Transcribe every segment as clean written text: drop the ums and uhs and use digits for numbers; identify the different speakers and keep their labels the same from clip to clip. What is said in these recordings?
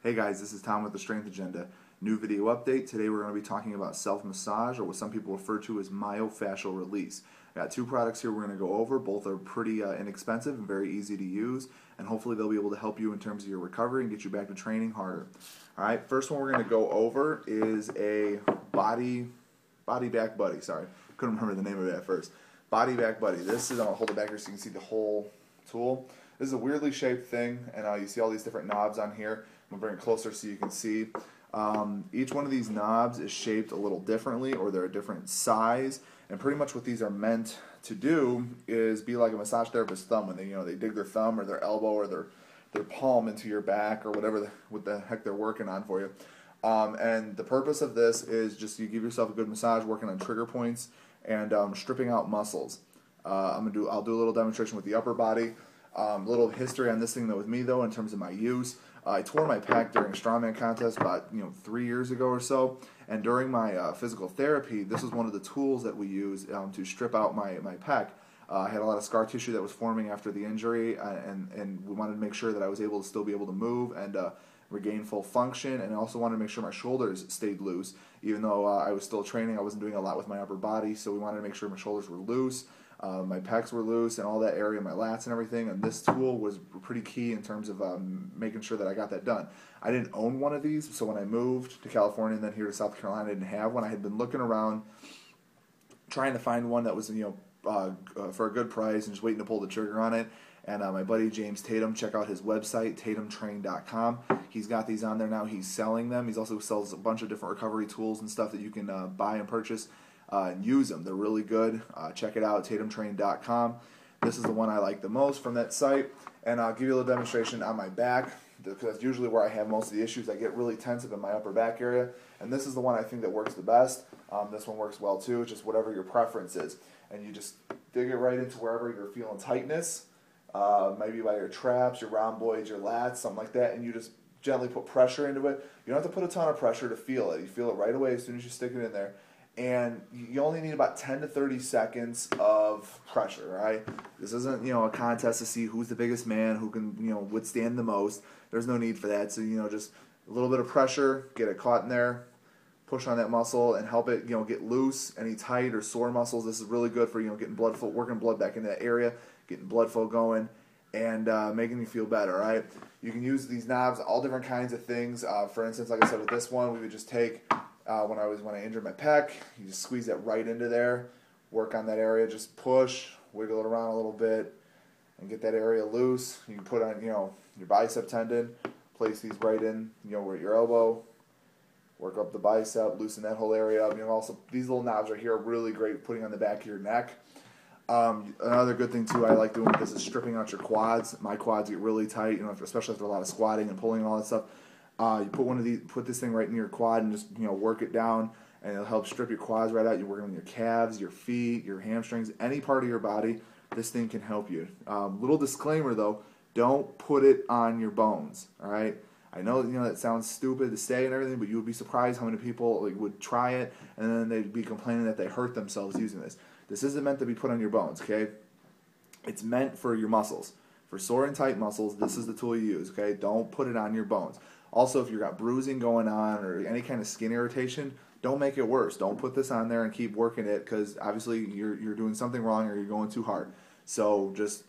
Speaker 1: Hey guys, this is Tom with the Strength Agenda. New video update. Today we're going to be talking about self-massage, or what some people refer to as myo-facial release. I got two products here we're going to go over. Both are pretty inexpensive and very easy to use, and hopefully they'll be able to help you in terms of your recovery and get you back to training harder. Alright, first one we're going to go over is a body back buddy. Sorry, couldn't remember the name of it at first. Body back buddy. This is, I'll hold it back here so you can see the whole tool. This is a weirdly shaped thing, and you see all these different knobs on here. I'm going to bring it closer so you can see. Each one of these knobs is shaped a little differently, or they're a different size, and pretty much what these are meant to do is be like a massage therapist's thumb when they dig their thumb or their elbow or their palm into your back or whatever what the heck they're working on for you. And the purpose of this is just you give yourself a good massage, working on trigger points and stripping out muscles. I'll do a little demonstration with the upper body. Little history on this thing though with me though in terms of my use. I tore my pec during a strongman contest about 3 years ago or so, and during my physical therapy, this was one of the tools that we used to strip out my pec. I had a lot of scar tissue that was forming after the injury, and we wanted to make sure that I was able to still be able to move and regain full function, and I also wanted to make sure my shoulders stayed loose. Even though I was still training, I wasn't doing a lot with my upper body, so we wanted to make sure my shoulders were loose. My pecs were loose and all that area, my lats and everything, and this tool was pretty key in terms of making sure that I got that done. I didn't own one of these, so when I moved to California and then here to South Carolina, I didn't have one. I had been looking around trying to find one that was for a good price and just waiting to pull the trigger on it. And my buddy James Tatum, check out his website, tatumtrain.com. He's got these on there now. He's selling them. He also sells a bunch of different recovery tools and stuff that you can buy and purchase. And use them. They're really good. Check it out, tatumtrain.com. This is the one I like the most from that site, and I'll give you a little demonstration on my back, because that's usually where I have most of the issues. I get really tense up in my upper back area, and this is the one I think that works the best. This one works well too, just whatever your preference is, and you just dig it right into wherever you're feeling tightness, maybe by your traps, your rhomboids, your lats, something like that, and you just gently put pressure into it. You don't have to put a ton of pressure to feel it. You feel it right away as soon as you stick it in there. And you only need about 10 to 30 seconds of pressure, right? This isn't, a contest to see who's the biggest man, who can, withstand the most. There's no need for that. So, just a little bit of pressure, get it caught in there, push on that muscle, and help it, get loose. Any tight or sore muscles, this is really good for, getting blood flow, working blood back into that area, getting blood flow going, and making you feel better, right? You can use these knobs, all different kinds of things. For instance, like I said with this one, we would just take... when I injured my pec, you just squeeze that right into there, work on that area, just push, wiggle it around a little bit, and get that area loose. You can put on, your bicep tendon, place these right in, where your elbow, work up the bicep, loosen that whole area up. Also, these little knobs right here are really great putting on the back of your neck. Another good thing too I like doing with this is stripping out your quads. My quads get really tight, especially after a lot of squatting and pulling and all that stuff. You put this thing right in your quad and just work it down, and it'll help strip your quads right out. You're working on your calves, your feet, your hamstrings, any part of your body. This thing can help you. Little disclaimer though: don't put it on your bones. All right. I know that sounds stupid to say and everything, but you would be surprised how many people would try it and then they'd be complaining that they hurt themselves using this. This isn't meant to be put on your bones. Okay. It's meant for your muscles. For sore and tight muscles, this is the tool you use. Okay. Don't put it on your bones. Also, if you've got bruising going on or any kind of skin irritation, don't make it worse. Don't put this on there and keep working it, because obviously you're doing something wrong or you're going too hard. So just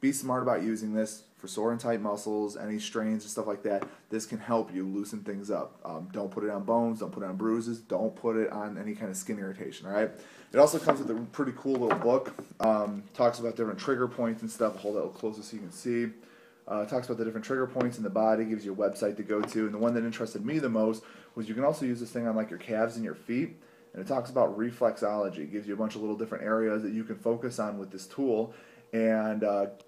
Speaker 1: be smart about using this for sore and tight muscles, any strains and stuff like that. This can help you loosen things up. Don't put it on bones. Don't put it on bruises. Don't put it on any kind of skin irritation, all right? It also comes with a pretty cool little book. Talks about different trigger points and stuff. I'll hold that a little closer so you can see. Talks about the different trigger points in the body, gives you a website to go to, and the one that interested me the most was you can also use this thing on your calves and your feet, and it talks about reflexology. It gives you a bunch of little different areas that you can focus on with this tool, and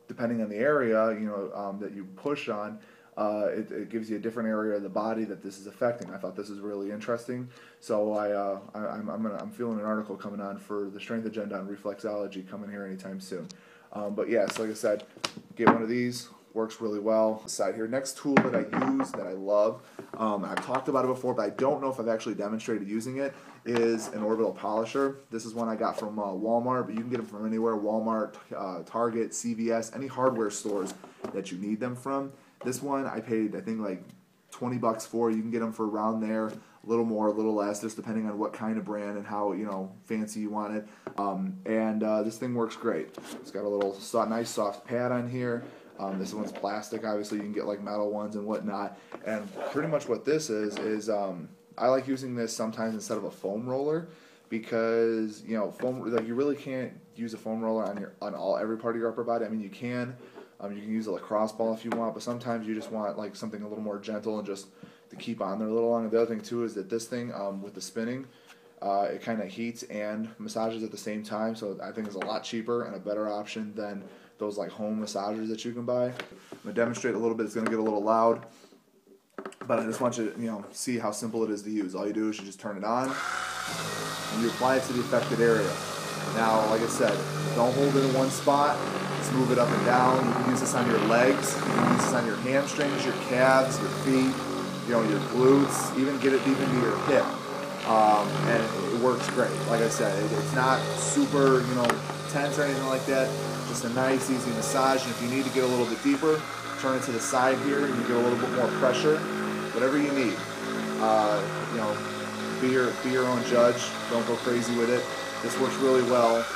Speaker 1: depending on the area that you push on, it gives you a different area of the body that this is affecting. I thought this is really interesting, so I'm feeling an article coming on for the Strength Agenda on reflexology coming here anytime soon. But yeah, so like I said, get one of these. Works really well. Side here. Next tool that I use that I love, I've talked about it before, but I don't know if I've actually demonstrated using it, is an Orbital polisher. This is one I got from Walmart, but you can get them from anywhere: Walmart, Target, CVS, any hardware stores that you need them from. This one I paid, I think, like $20 for. You can get them for around there, a little more, a little less, just depending on what kind of brand and how, you know, fancy you want it. This thing works great. It's got a little nice soft pad on here. This one's plastic. Obviously, you can get like metal ones and whatnot. And pretty much what this is I like using this sometimes instead of a foam roller, because, you know, you really can't use a foam roller on every part of your upper body. I mean, you can. You can use a lacrosse ball if you want, but sometimes you just want like something a little more gentle and just to keep on there a little longer. The other thing too is that this thing, with the spinning, it kind of heats and massages at the same time, so I think it's a lot cheaper and a better option than those like home massagers that you can buy. I'm gonna demonstrate a little bit. It's gonna get a little loud, but I just want you to, you know, see how simple it is to use. All you do is you just turn it on and you apply it to the affected area. Now, like I said, don't hold it in one spot. Just move it up and down. You can use this on your legs. You can use this on your hamstrings, your calves, your feet, you know, your glutes. Even get it even to your hip, and it works great. Like I said, it's not super, you know, tense or anything like that. Just a nice, easy massage. And if you need to get a little bit deeper, turn it to the side here, and you get a little bit more pressure. Whatever you need. You know, be your own judge. Don't go crazy with it. This works really well.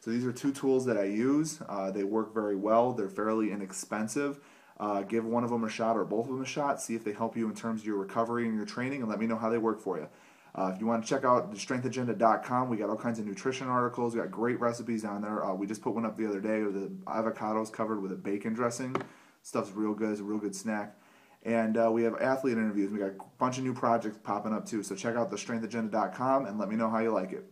Speaker 1: So these are two tools that I use. They work very well. They're fairly inexpensive. Give one of them a shot or both of them a shot. See if they help you in terms of your recovery and your training, and let me know how they work for you. If you want to check out thestrengthagenda.com, we got all kinds of nutrition articles. We got great recipes on there. We just put one up the other day with the avocados covered with a bacon dressing. Stuff's real good. It's a real good snack. And we have athlete interviews. We got a bunch of new projects popping up too. So check out thestrengthagenda.com and let me know how you like it.